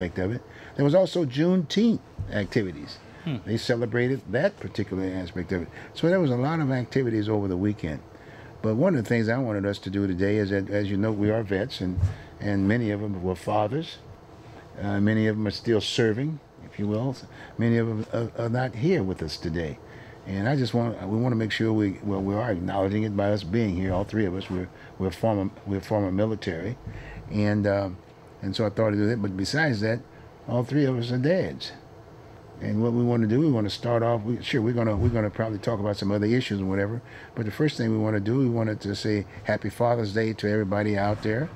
aspect of it. There was also Juneteenth activities. They celebrated that particular aspect of it. So there was a lot of activities over the weekend. But one of the things I wanted us to do today is that, as you know, we are vets, and many of them were fathers. Many of them are still serving, if you will. Many of them are not here with us today. And we want to make sure we are acknowledging it by us being here. All three of us, we're former military, and so I thought to do that. But besides that, all three of us are dads. And what we want to do, we want to start off. We're gonna probably talk about some other issues and whatever. But the first thing we want to do, we wanted to say Happy Father's Day to everybody out there,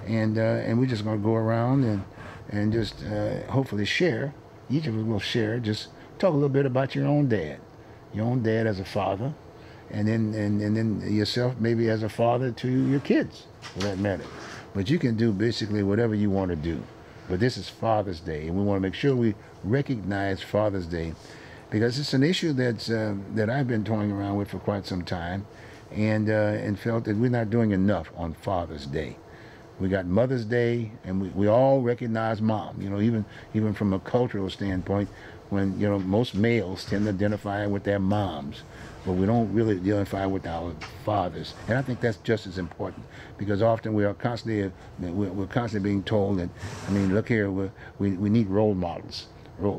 and we're just gonna go around and just hopefully share. Each of us will share. Just talk a little bit about your own dad as a father, and then yourself maybe as a father to your kids, for that matter. But you can do basically whatever you want to do. But this is Father's Day, and we want to make sure we recognize Father's Day, because it's an issue that I've been toying around with for quite some time, and felt that we're not doing enough on Father's Day. We got Mother's Day, and we all recognize Mom. You know, even from a cultural standpoint, when most males tend to identify with their moms, but we don't really identify with our fathers. And I think that's just as important, because often we're constantly being told that, I mean, look here, we need role models,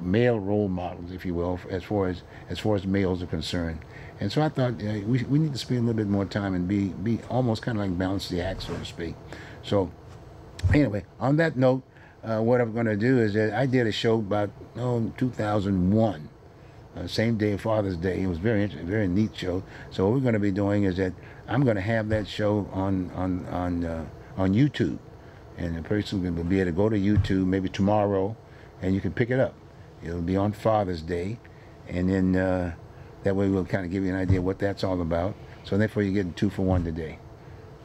male role models, if you will, as far as males are concerned. And so I thought we need to spend a little bit more time and be almost kind of like balance the act, so to speak. So anyway, on that note, what I'm going to do is that I did a show about 2001. Same day of Father's Day. It was very interesting, very neat show. So what we're going to be doing is that I'm going to have that show on YouTube, and the person will be able to go to YouTube maybe tomorrow, and you can pick it up. It'll be on Father's Day, and then that way we'll kind of give you an idea what that's all about. So therefore you're getting 2 for 1 today.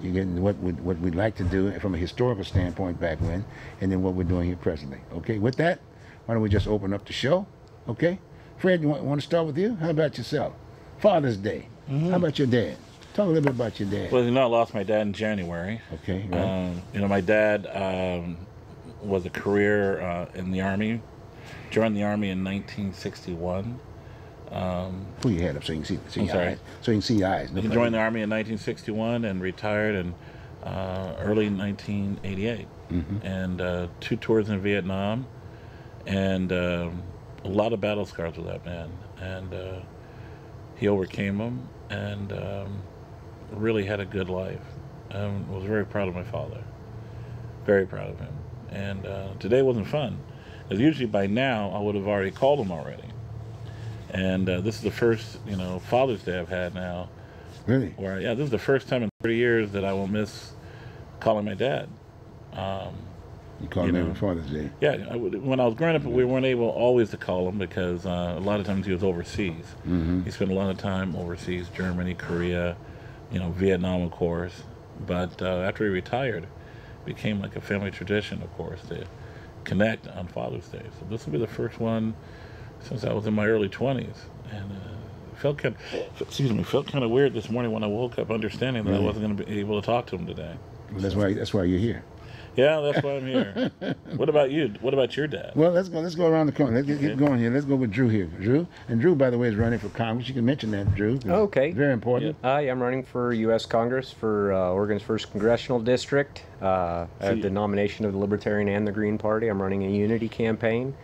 You're getting what we'd like to do from a historical standpoint back when, and then what we're doing here presently. Okay, with that, why don't we just open up the show? Okay. Fred, you want to start with you? How about yourself? Father's Day. How about your dad? Talk a little bit about your dad. Well, I lost my dad in January. Okay, right. My dad was a career in the Army. Joined the Army in 1961. Pull your head up so you can see I'm your sorry. eyes. So you can see your eyes. He joined the Army in 1961 and retired in early 1988. And 2 tours in Vietnam, and a lot of battle scars with that man, and he overcame them, and really had a good life. Was very proud of my father, very proud of him. And today wasn't fun, because usually by now I would have already called him already. And this is the first Father's Day I've had now. Really? This is the first time in 30 years that I will miss calling my dad. You called him every Father's Day. Yeah, when I was growing up, we weren't able always to call him, because a lot of times he was overseas. He spent a lot of time overseas, Germany, Korea, Vietnam, of course. But after he retired, it became like a family tradition, of course, to connect on Father's Day. So this will be the first one since I was in my early 20s. And felt kind of weird this morning when I woke up, understanding that I wasn't going to be able to talk to him today. Well, that's why you're here. Yeah, that's why I'm here. What about you? What about your dad? Well, let's go around the corner. Let's get going here. Let's go with Drew here. Drew, by the way, is running for Congress. You can mention that, Drew. Okay. Very important. I'm running for U.S. Congress for Oregon's 1st Congressional District. I have the nomination of the Libertarian and the Green Party. I'm running a unity campaign.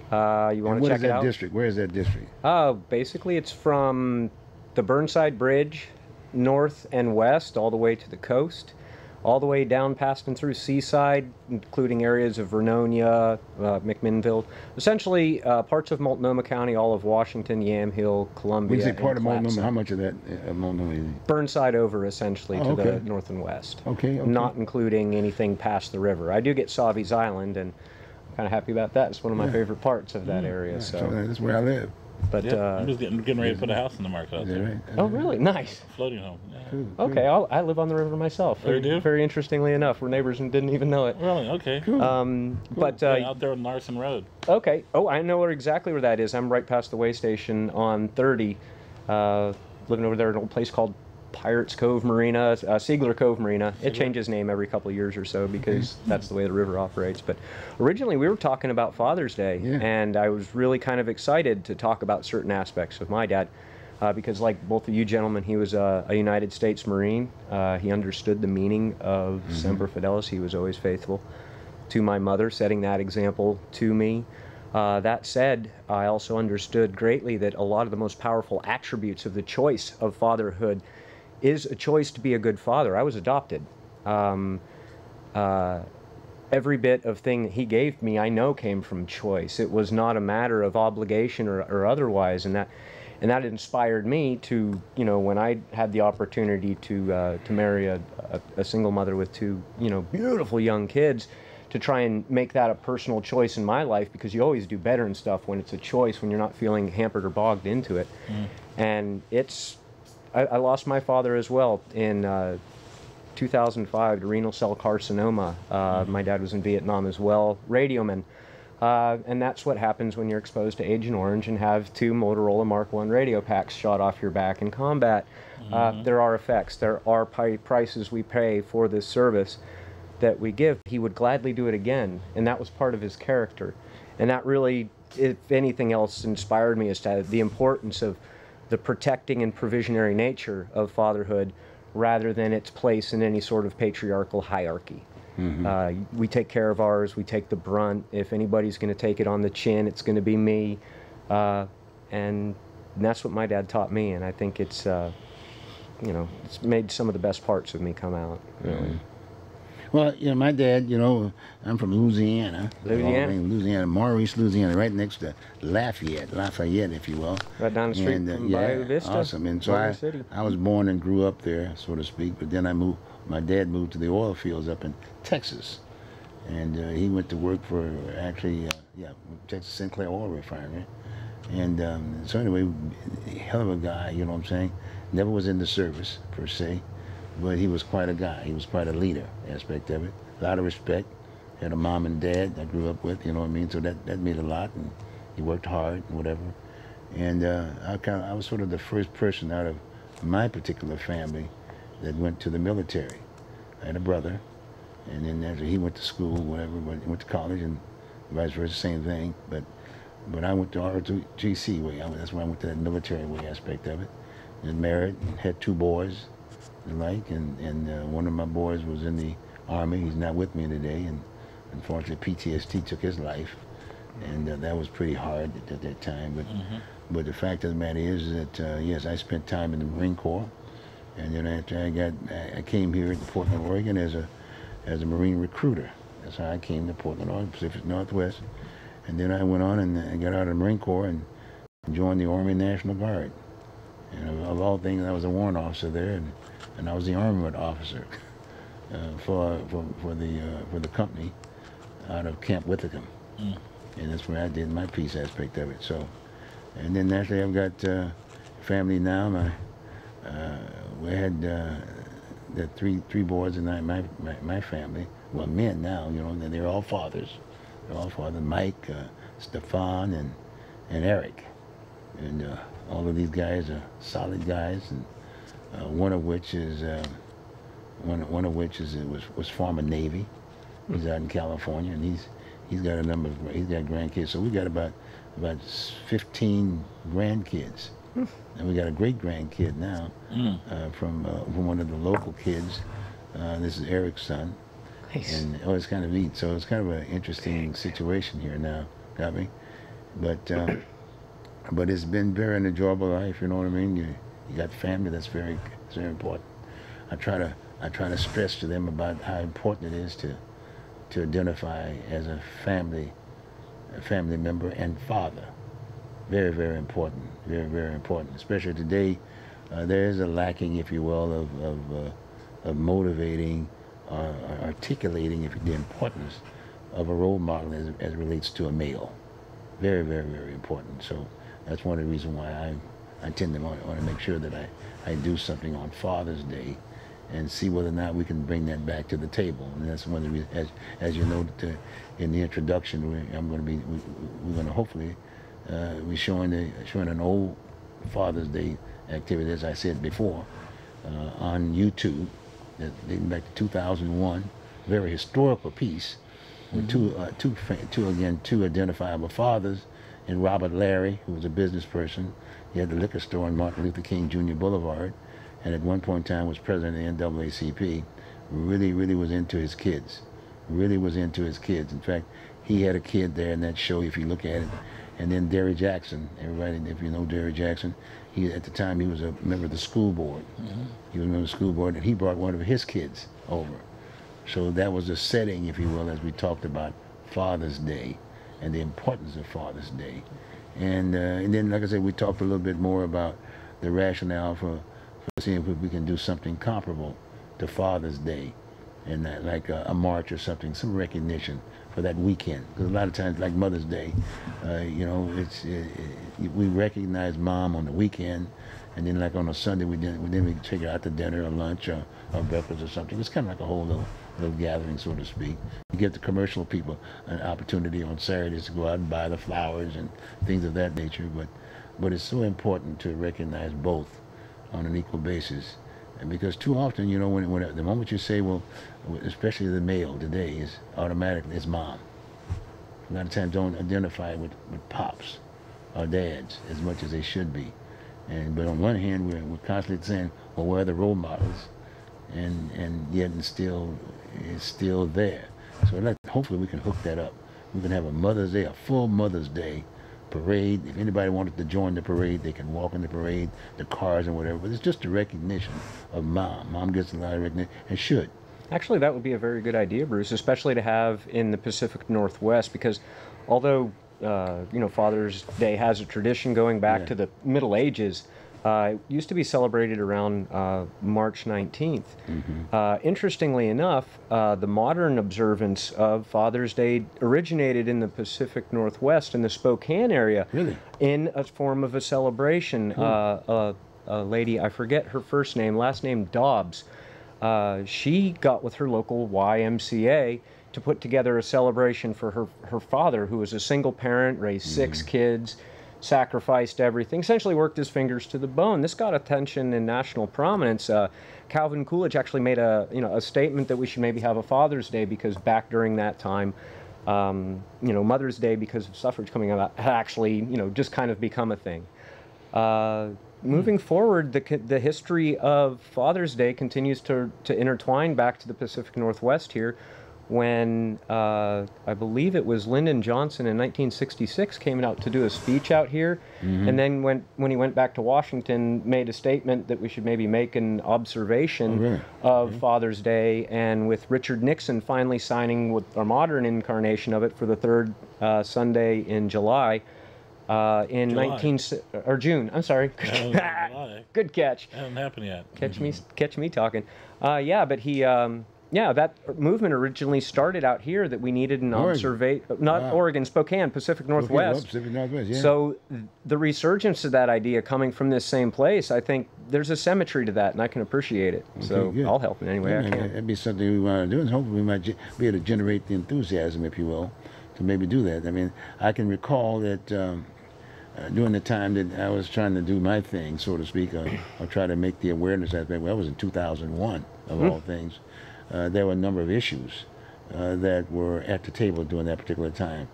You want to check it out? District? Where is that district? Basically, it's from the Burnside Bridge, north and west, all the way to the coast, all the way down past and through Seaside, including areas of Vernonia, McMinnville, essentially parts of Multnomah County, all of Washington, Yamhill, Columbia. When you say part of Multnomah, how much of that Multnomah is it? Burnside over, essentially, to the north and west. Okay. Not including anything past the river. I do get Savi's Island, and I'm kind of happy about that. It's one of my favorite parts of that area. Yeah, so that's where I live. But I'm just getting ready to put a house in the market out there. Right? Oh, really? Nice. Floating home. Yeah. Cool. Okay, I live on the river myself. Oh, you do? Very interestingly enough, we're neighbors and didn't even know it. Really? Okay. Cool. But out there on Larson Road. okay. Oh, I know exactly where that is. I'm right past the way station on 30, living over there at an old place called Pirates Cove Marina, Siegler Cove Marina. It changes name every couple of years or so because that's the way the river operates. But originally we were talking about Father's Day, Yeah. and I was really kind of excited to talk about certain aspects of my dad. Because like both of you gentlemen, he was a United States Marine. He understood the meaning of Semper Fidelis. He was always faithful to my mother, setting that example to me. That said, I also understood greatly that a lot of the most powerful attributes of the choice of fatherhood is a choice to be a good father. I was adopted. Every bit of thing that he gave me, I know came from choice. It was not a matter of obligation or otherwise, and that inspired me to, you know, when I had the opportunity to marry a single mother with two, you know, beautiful young kids, to try and make that a personal choice in my life, because you always do better and stuff when it's a choice, when you're not feeling hampered or bogged into it. And I lost my father as well in 2005 to renal cell carcinoma. My dad was in Vietnam as well, radioman. And that's what happens when you're exposed to Agent Orange and have two Motorola Mark I radio packs shot off your back in combat. There are effects. There are prices we pay for this service that we give. He would gladly do it again, and that was part of his character. And that really, if anything else, inspired me as to the importance of the protecting and provisionary nature of fatherhood rather than its place in any sort of patriarchal hierarchy. We take care of ours, we take the brunt. If anybody's going to take it on the chin, it's going to be me. And that's what my dad taught me, and I think it's, you know, it's made some of the best parts of me come out, really. Well, you know, my dad, you know, I'm from Louisiana. Louisiana, Maurice, Louisiana, right next to Lafayette, if you will. Right down the street from Bayou Vista. Awesome. And so I was born and grew up there, so to speak, but then my dad moved to the oil fields up in Texas. And he went to work for, actually, Texas Sinclair Oil Refinery. And so anyway, hell of a guy, you know what I'm saying? Never was in the service, per se. But he was quite a guy. He was quite a leader aspect of it. A lot of respect. Had a mom and dad I grew up with, you know what I mean? So that made a lot, and he worked hard and whatever. And I was sort of the first person out of my particular family that went to the military. I had a brother, and then after he went to school, whatever, but he went to college, and vice versa, same thing. But I went to ROTC way. That's why I went to that military way aspect of it. And married, and had two boys. And one of my boys was in the Army. He's not with me today, and unfortunately PTSD took his life, and that was pretty hard at that time. But the fact of the matter is that yes, I spent time in the Marine Corps, and then after I came here to Portland, Oregon as a Marine recruiter. That's how I came to Portland, Oregon, Pacific Northwest, and then I went on and I got out of the Marine Corps and joined the Army National Guard. And of all things, I was a warrant officer there, and I was the armament officer for the company out of Camp Withicum, and that's where I did my peace aspect of it. So, and then naturally I've got family now. We had the three boys in my family. Well, men now, you know, and they're all fathers. They're all fathers. Mike, Stefan, and Eric, and all of these guys are solid guys, and one of which was former Navy. He's out in California, and he's got he's got grandkids. So we got about 15 grandkids, and we got a great grandkid now from one of the local kids. This is Eric's son. Nice. And it's kind of neat. So it's kind of an interesting situation here now. Got me, but it's been very enjoyable life. You know what I mean? You got family. That's very important. I try to stress to them about how important it is to identify as a family member and father. Very, very important. Very, very important. Especially today, there is a lacking, if you will, of motivating, articulating the importance of a role model as it relates to a male. Very, very, very important. So that's one of the reasons why I tend to want to make sure that I do something on Father's Day and see whether or not we can bring that back to the table. And that's one of the reasons, as you noted in the introduction, we're going to hopefully be showing an old Father's Day activity, as I said before, on YouTube, dating back to 2001. Very historical piece with two identifiable fathers, and Robert Larry, who was a business person. He had the liquor store on Martin Luther King Jr. Boulevard, and at one point in time was president of the NAACP. Really was into his kids. Really was into his kids. In fact, he had a kid there in that show, if you look at it. And then Derry Jackson, everybody, if you know Derry Jackson, at the time he was a member of the school board. He was a member of the school board, and he brought one of his kids over. So that was the setting, if you will, as we talked about Father's Day and the importance of Father's Day. And then, like I said, we talked a little bit more about the rationale for seeing if we can do something comparable to Father's Day, and that, like a march or something, some recognition for that weekend. Because a lot of times, like Mother's Day, you know, we recognize Mom on the weekend, and then like on a Sunday, we take her out to dinner or lunch or breakfast or something. It's kind of like a whole little gathering, so to speak. You give the commercial people an opportunity on Saturdays to go out and buy the flowers and things of that nature, but it's so important to recognize both on an equal basis. And because too often, you know, when the moment you say, well, especially the male today, is automatically it's Mom. A lot of times don't identify with pops or dads as much as they should be. But on one hand, we're constantly saying, well, where are the role models? And yet it's still there. So hopefully we can hook that up. We can have a Mother's Day, a full Mother's Day parade. If anybody wanted to join the parade, they can walk in the parade, the cars and whatever. But it's just a recognition of Mom. Mom gets a lot of recognition, and should. Actually, that would be a very good idea, Bruce, especially to have in the Pacific Northwest, because although you know, Father's Day has a tradition going back to the Middle Ages, it used to be celebrated around March 19th. Interestingly enough, the modern observance of Father's Day originated in the Pacific Northwest, in the Spokane area, in a form of a celebration. A lady, I forget her first name, last name Dobbs, she got with her local YMCA to put together a celebration for her father, who was a single parent, raised 6 kids, sacrificed everything, essentially worked his fingers to the bone. This got attention and national prominence. Calvin Coolidge actually made a statement that we should maybe have a Father's Day, because back during that time, you know, Mother's Day, because of suffrage coming out, had actually, you know, just kind of become a thing. Moving forward, the history of Father's Day continues to intertwine back to the Pacific Northwest here, when I believe it was Lyndon Johnson in 1966 came out to do a speech out here, and then when he went back to Washington, made a statement that we should maybe make an observation of Father's Day, and with Richard Nixon finally signing with our modern incarnation of it for the 3rd Sunday in July. In June. I'm sorry. Good catch. Hasn't happened yet. Catch me talking. Yeah, but he. Yeah, that movement originally started out here, that we needed an Oregon, Spokane, Pacific Northwest. Pacific Northwest, yeah. So the resurgence of that idea coming from this same place, I think there's a symmetry to that, and I can appreciate it. Okay, so good. I'll help in any way I can. That'd be something we want to do, and hopefully we might be able to generate the enthusiasm, if you will, to maybe do that. I mean, I can recall that during the time that I was trying to do my thing, so to speak, or try to make the awareness aspect, well, that was in 2001, of all things. There were a number of issues that were at the table during that particular time.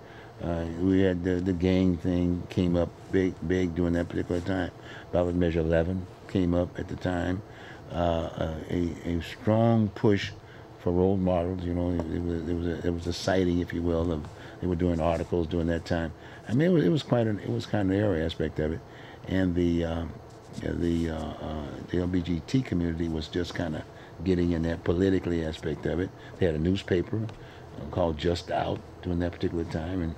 We had the gang thing came up big during that particular time. Ballot Measure 11 came up at the time. A strong push for role models. You know, it was a sighting, if you will, of they were doing articles during that time. I mean, it was kind of the area aspect of it, and the LGBT community was just kind of getting in that politically aspect of it. They had a newspaper called Just Out during that particular time,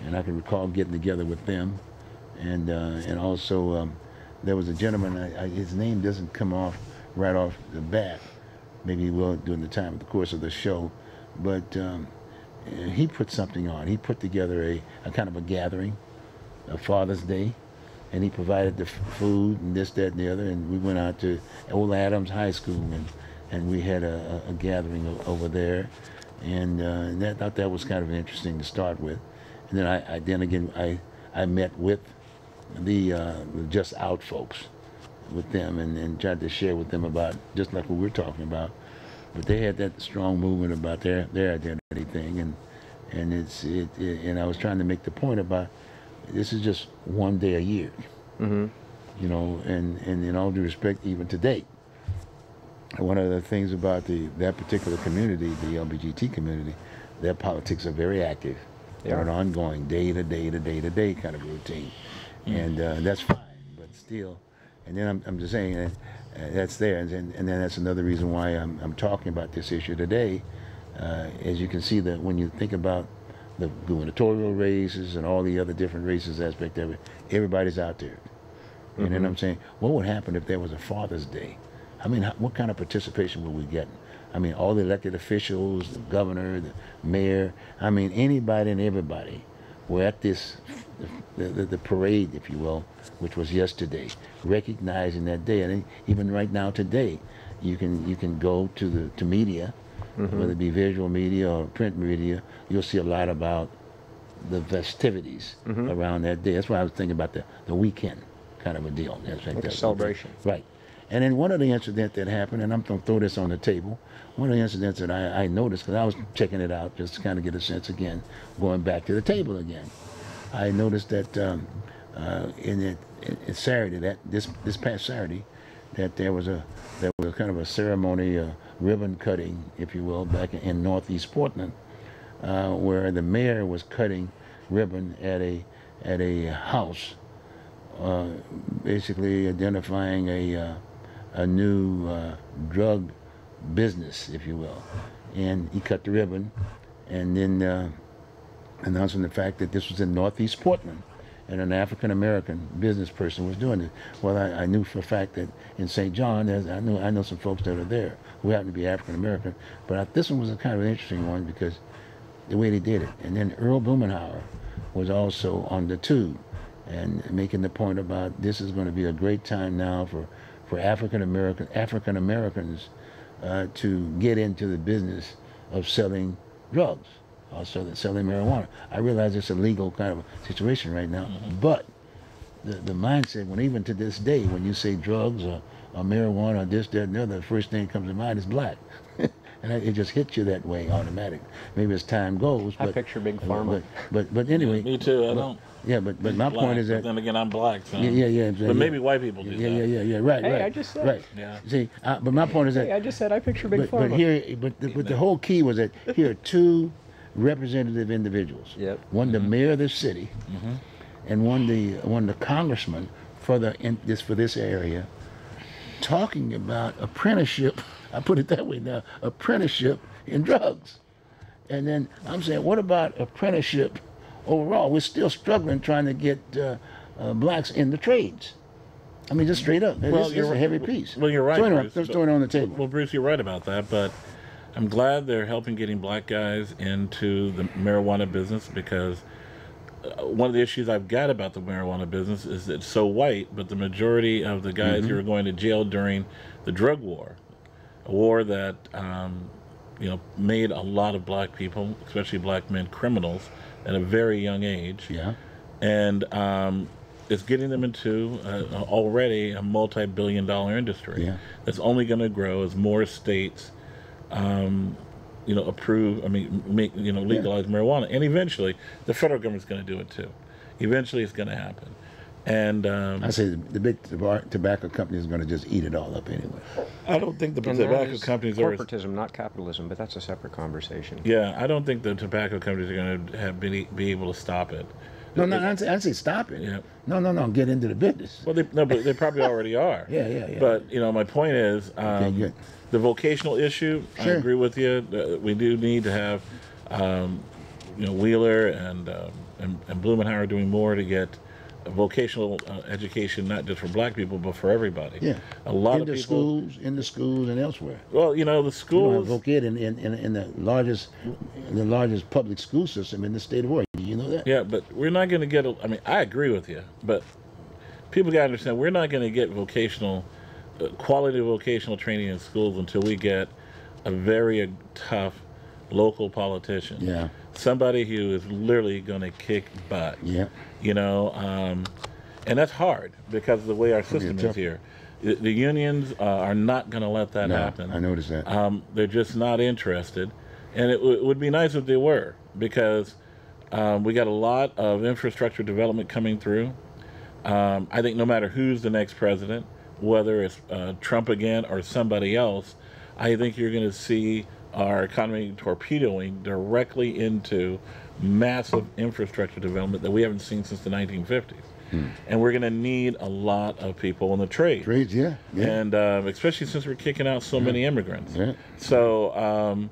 and I can recall getting together with them, and also there was a gentleman. His name doesn't come off right off the bat. Maybe he will during the course of the show, but he put something on. He put together a kind of a gathering, a Father's Day, and he provided the food and this, that, and the other. And we went out to Old Adams High School, and we had a gathering over there, and I thought that was kind of interesting to start with. And then I met with the Just Out folks, with them and tried to share with them about just like what we're talking about. But they had that strong movement about their identity thing, and and I was trying to make the point about this is just one day a year, Mm-hmm. you know, and in all due respect, even to date, one of the things about that particular community, the LBGT community, their politics are very active. They're an ongoing day to day to day to day kind of routine, and that's fine. But still, and then I'm just saying that that's there, and then that's another reason why I'm talking about this issue today. As you can see, that when you think about the gubernatorial races and all the other different races aspect of it, everybody's out there. You know what I'm saying? What would happen if there was a Father's Day? I mean, what kind of participation would we get? I mean, all the elected officials, the governor, the mayor, I mean, anybody and everybody were at this, the parade, if you will, which was yesterday, recognizing that day. And even right now today, you can go to media, whether it be visual media or print media, you'll see a lot about the festivities around that day. That's why I was thinking about the weekend kind of a deal. That's Like a celebration. Right. And then one of the incidents that happened, and I'm going to throw this on the table, one of the incidents that I noticed, because I was checking it out just to kind of get a sense again, going back to the table again, I noticed that it's Saturday, this past Saturday, that there was kind of a ceremony, ribbon cutting, if you will, back in Northeast Portland, where the mayor was cutting ribbon at a house, basically identifying a new drug business, if you will, and he cut the ribbon, and then announcing the fact that this was in Northeast Portland, and an African American business person was doing it. Well, I knew for a fact that in St. John, I know some folks that are there who happen to be African American, but this one was a kind of an interesting one because the way they did it. And then Earl Blumenauer was also on the tube, and making the point about this is going to be a great time now for African Americans to get into the business of selling drugs, also selling marijuana. I realize it's a legal kind of a situation right now, but the mindset, when even to this day, when you say drugs or marijuana or this, that, and the other, the first thing that comes to mind is black. And it just hits you that way automatic. Maybe as time goes. I picture Big Pharma. But anyway. Me too. I don't. Yeah, but my Black, point is that. But then again, I'm black. So. Yeah. But maybe white people do that. Yeah. Right. Hey, right. I just said. Right. Yeah. See, but my point is that. Hey, I just said I picture Big Pharma. But the whole key was that here are two representative individuals. Yep. One the mayor of this city, and one the congressman for this area, talking about apprenticeship. I put it that way now. Apprenticeship in drugs. And then I'm saying, what about apprenticeship overall? We're still struggling trying to get blacks in the trades. I mean, just straight up. It's a heavy piece. Well, you're right. So anyway, Bruce, let's throw it on the table. Well, Bruce, you're right about that, but I'm glad they're helping getting black guys into the marijuana business, because one of the issues I've got about the marijuana business is it's so white, but the majority of the guys who are going to jail during the drug war, a war that made a lot of black people, especially black men, criminals at a very young age. Yeah. And it's getting them into already a multi-billion-dollar industry. Yeah. That's only going to grow as more states, legalize marijuana, and eventually the federal government's going to do it too. Eventually, it's going to happen. And I say the big tobacco companies are going to just eat it all up anyway. I don't think the And tobacco that is companies are. corporatism, not capitalism, but that's a separate conversation. Yeah, I don't think the tobacco companies are going to be able to stop it. No, I'd say stop it. Yeah. No, get into the business. Well, but they probably already are. Yeah. But my point is, good. the vocational issue. Sure. I agree with you. We do need to have, Wheeler and Blumenauer doing more to get vocational education, not just for black people, but for everybody. Yeah. A lot in of people. In the schools and elsewhere. Well, the You don't have schools. voc-ed in the largest public school system in the state of Oregon. Do you know that? Yeah, but we're not going to get. I agree with you, but people got to understand we're not going to get quality vocational training in schools until we get a very tough local politician. Yeah. Somebody who is literally going to kick butt. Yeah. And that's hard because of the way our system is tough. here. The unions are not going to let that No, happen. I noticed that. They're just not interested, and it would be nice if they were, because we got a lot of infrastructure development coming through. I think no matter who's the next president, whether it's Trump again or somebody else, I think you're going to see our economy torpedoing directly into massive infrastructure development that we haven't seen since the 1950s. And we're going to need a lot of people in the trade. Trades, yeah. And especially since we're kicking out so many immigrants. Yeah. So,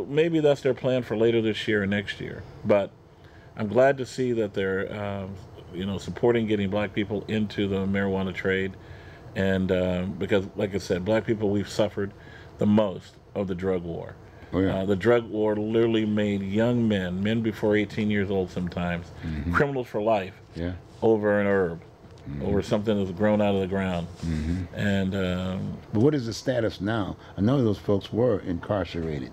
maybe that's their plan for later this year and next year. But I'm glad to see that they're, supporting getting black people into the marijuana trade. And because, like I said, black people, we've suffered the most of the drug war. Oh, yeah. The drug war literally made young men before 18 years old sometimes, criminals for life. Yeah. Over an herb, over something that's grown out of the ground. And But what is the status now? I know those folks were incarcerated.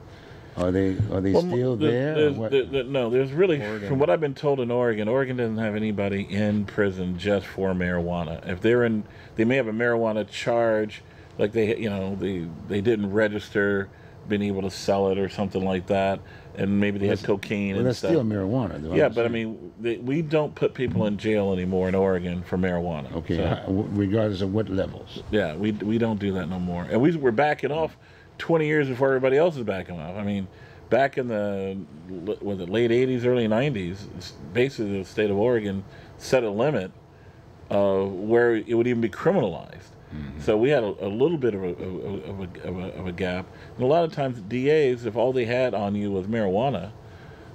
Are they still there? Or what? No, there's really, Oregon. from what I've been told in Oregon doesn't have anybody in prison just for marijuana. If they're in, they may have a marijuana charge, like they didn't register, been able to sell it or something like that, and maybe they had cocaine Well, and that's stuff. still marijuana, though. Yeah, but I mean, we don't put people in jail anymore in Oregon for marijuana. Okay, So, regardless of what levels. yeah, we don't do that no more. And we're backing off 20 years before everybody else is backing off. I mean, back in the late 80s, early 90s, basically the state of Oregon set a limit where it would even be criminalized. So we had a little bit of a gap. And a lot of times DAs, if all they had on you was marijuana,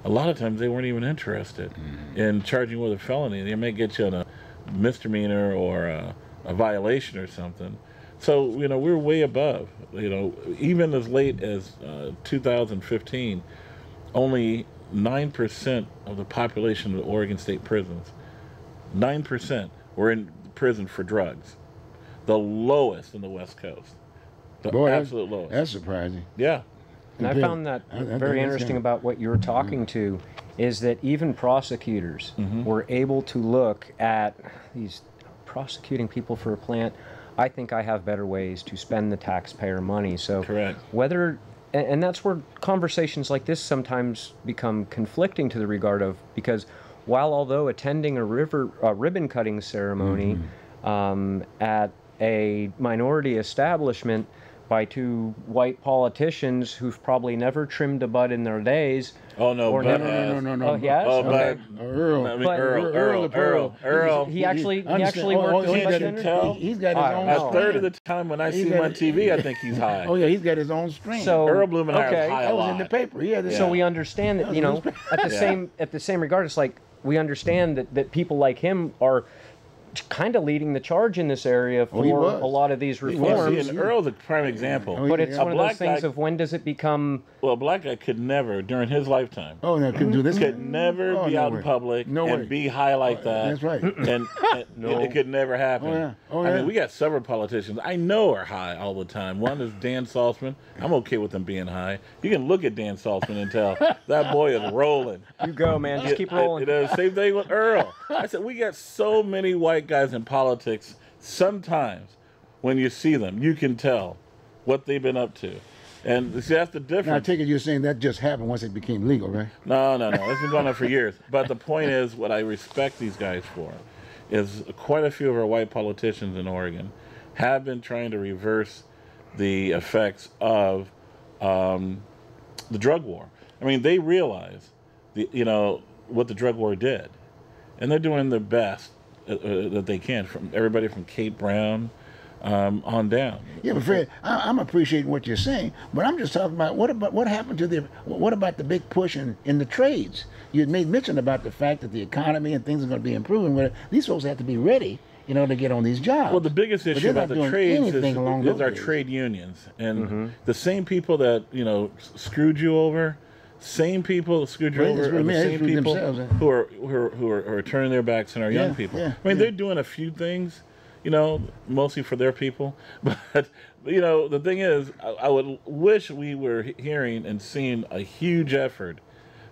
a lot of times they weren't even interested in charging you with a felony. They may get you on a misdemeanor or a violation or something. So, we're way above. Even as late as 2015, only 9% of the population of Oregon State prisons, 9% were in prison for drugs. The lowest in the West Coast. The Boy, absolute lowest. That's surprising. Yeah. And I found that very interesting about what you were talking to, is that even prosecutors were able to look at these prosecuting people for a plant. I think I have better ways to spend the taxpayer money. So Correct. And that's where conversations like this sometimes become conflicting to the regard of, because although attending a ribbon cutting ceremony at a minority establishment by two white politicians who've probably never trimmed a bud in their days. Oh, no, or Bud never, has. no. Oh, he has? Oh, Okay. Earl. I mean, But- Earl. He actually understand. worked Oh, as he a got bartender? tell. He's got his I own don't A know. third of the time when I see him on TV, I think he's high. Oh, yeah, he's got his own strain. So- Earl Blumenauer okay. is high a that was lot. in the paper. He had it. So we understand that, at the same regard, it's like we understand that people like him are kind of leading the charge in this area for he was. a lot of these was. reforms. See, and Earl's a prime example. Oh, But it's Yeah. one of black those things guy- of when does it become... Well, a black guy could never, during his lifetime, Oh, no, couldn't do this. could never Oh, be no out way. in public No and way. be high like that. That's right. And it could never happen. Oh, yeah. Oh, I yeah. mean, we got several politicians I know are high all the time. One is Dan Saltzman. I'm okay with them being high. You can look at Dan Saltzman and tell that boy is rolling. You go, man. Just keep rolling. Same thing with Earl. I said, we got so many white guys in politics. Sometimes when you see them, you can tell what they've been up to. And see, that's the difference. Now, I take it you're saying that just happened once it became legal, right? No. It's been going on for years. But the point is, what I respect these guys for is quite a few of our white politicians in Oregon have been trying to reverse the effects of the drug war. I mean, they realize what the drug war did, and they're doing their best that they can, from everybody from Kate Brown on down. Yeah, but Fred, I'm appreciating what you're saying, but I'm just talking about what happened to what about the big push in the trades? You had made mention about the fact that the economy and things are going to be improving. Where these folks have to be ready, to get on these jobs. Well, the biggest But issue they're about not the doing trades anything along is those our lines. trade unions, and the same people that screwed you over. Same people that screwed you Well, they over are screwed the me, they same screwed people themselves, who are turning their backs on our young Yeah, people. yeah, I mean, yeah. they're doing a few things, mostly for their people. But the thing is, I would wish we were hearing and seeing a huge effort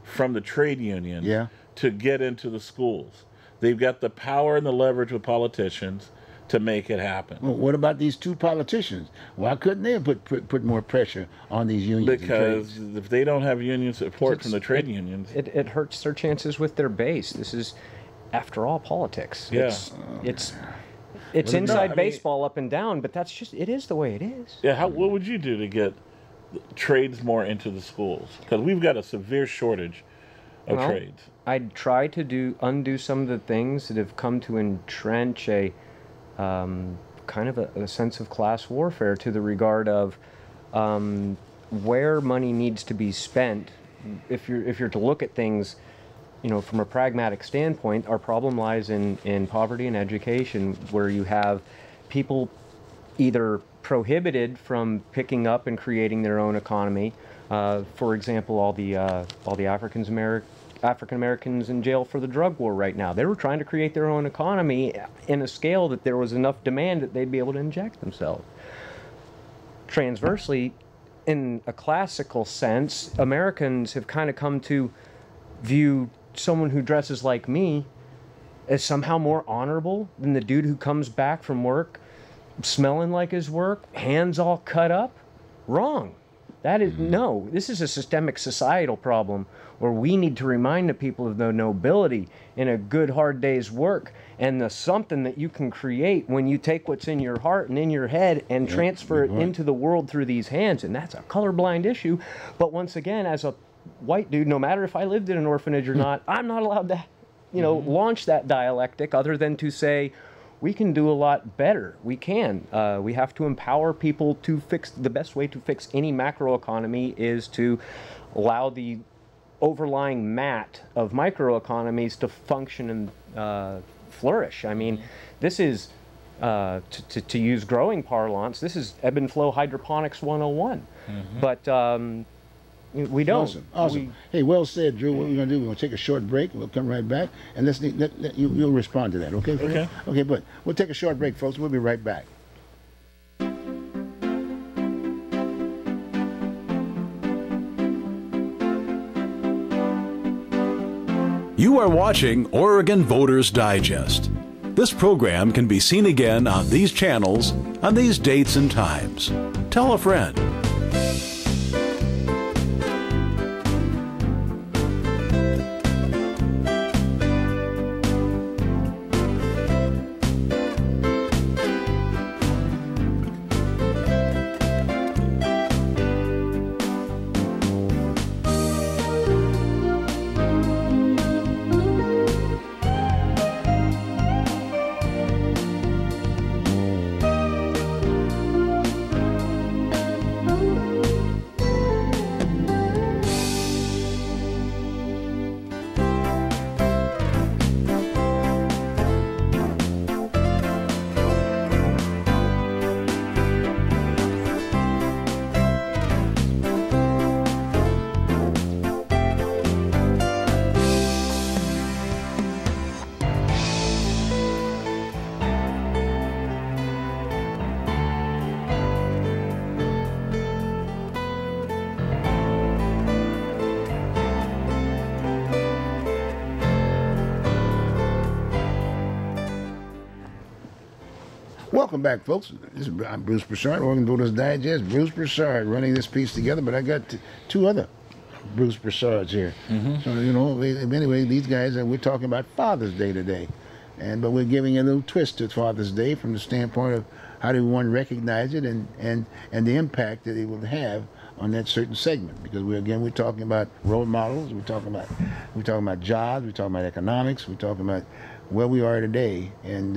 from the trade union Yeah. to get into the schools. They've got the power and the leverage with politicians. to make it happen. Well, what about these two politicians? Why couldn't they have put more pressure on these unions? Because if they don't have union support from the trade unions, it hurts their chances with their base. This is, after all, politics. Yeah. It's inside baseball up and down, but that's just, it is the way it is. Yeah, what would you do to get trades more into the schools? Because we've got a severe shortage of trades. I'd try to undo some of the things that have come to entrench a kind of a sense of class warfare, to the regard of where money needs to be spent. If you're to look at things, from a pragmatic standpoint, our problem lies in poverty and education, where you have people either prohibited from picking up and creating their own economy. For example, all the African Americans in jail for the drug war right now. They were trying to create their own economy in a scale that there was enough demand that they'd be able to inject themselves. Transversely, in a classical sense, Americans have kind of come to view someone who dresses like me as somehow more honorable than the dude who comes back from work smelling like his work, hands all cut up. Wrong. That is, no, this is a systemic societal problem where we need to remind the people of the nobility in a good hard day's work, and the something that you can create when you take what's in your heart and in your head and transfer it into the world through these hands. And that's a colorblind issue. But once again, as a white dude, no matter if I lived in an orphanage or not, I'm not allowed to, launch that dialectic, other than to say, we can do a lot better. We can. We have to empower people to fix. The best way to fix any macroeconomy is to allow the overlying mat of microeconomies to function and flourish. I mean, this is, to use growing parlance, this is ebb and flow hydroponics 101. But we don't. Awesome. Hey, well said, Drew. What we're going to do, we're going to take a short break. We'll come right back, and you'll respond to that, okay? Okay. Okay, but we'll take a short break, folks. We'll be right back. You are watching Oregon Voters Digest. This program can be seen again on these channels on these dates and times. Tell a friend. Welcome back, folks. I'm Bruce Broussard, Oregon Voters Digest. Bruce Broussard running this piece together, but I got two other Bruce Broussards here. So, anyway, these guys, we're talking about Father's Day today. But we're giving a little twist to Father's Day from the standpoint of how do one recognize it and the impact that it will have on that certain segment. Because we're talking about role models, we're talking about jobs, we're talking about economics, we're talking about where we are today, and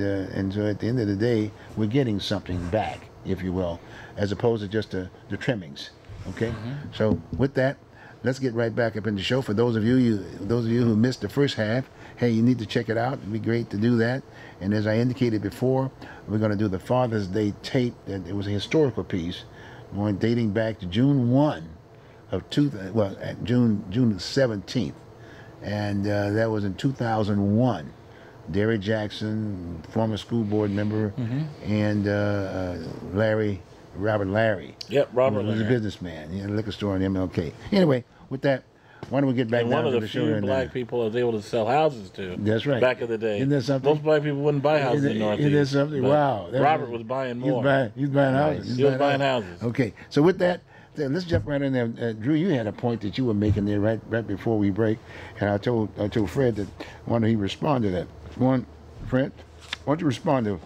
so at the end of the day, we're getting something back, if you will, as opposed to just the trimmings. Okay. So with that, let's get right back up in the show. For those of you who missed the first half, hey, you need to check it out. It'd be great to do that. And as I indicated before, we're going to do the Father's Day tape. It was a historical piece, dating back to June 1 of June 17th, and that was in 2001. Derry Jackson, former school board member, and Robert Larry. Yep, Robert Larry. He was a businessman. He had a liquor store in MLK. Anyway, with that, why don't we get back And down one of to the the show few right black now? people I was able to sell houses to. That's right. Back in the day. Isn't that something? Most black people wouldn't buy houses in Northeast. Isn't that something? but Wow. Robert was buying more. He's buying houses. He was buying houses. Okay, so with that, then let's jump right in there. Drew, you had a point that you were making there right before we break, and I told Fred that why don't he respond to that? Fred, why don't you respond to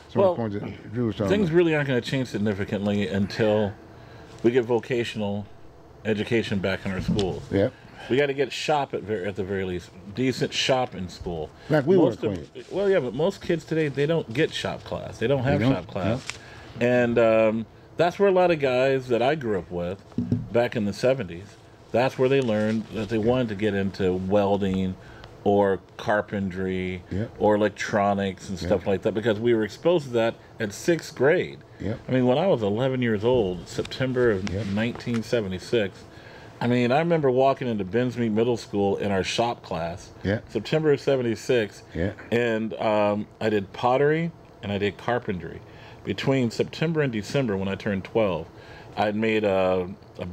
some of the points that Drew was talking Things about? really aren't going to change significantly until we get vocational education back in our schools. Yep. We got to get shop at the very least, decent shop in school. Like we were Most of- acquainted. Well, yeah, but most kids today, they don't get shop class. They don't have don't? shop class. And that's where a lot of guys that I grew up with back in the 70s, that's where they learned that they wanted to get into welding or carpentry Yep. or electronics and stuff like that, because we were exposed to that at 6th grade. Yep. I mean, when I was 11 years old, September of 1976, I mean, I remember walking into Bensmead Middle School in our shop class, Yeah. September of 76, Yeah. and I did pottery and I did carpentry. Between September and December, when I turned 12, I'd made a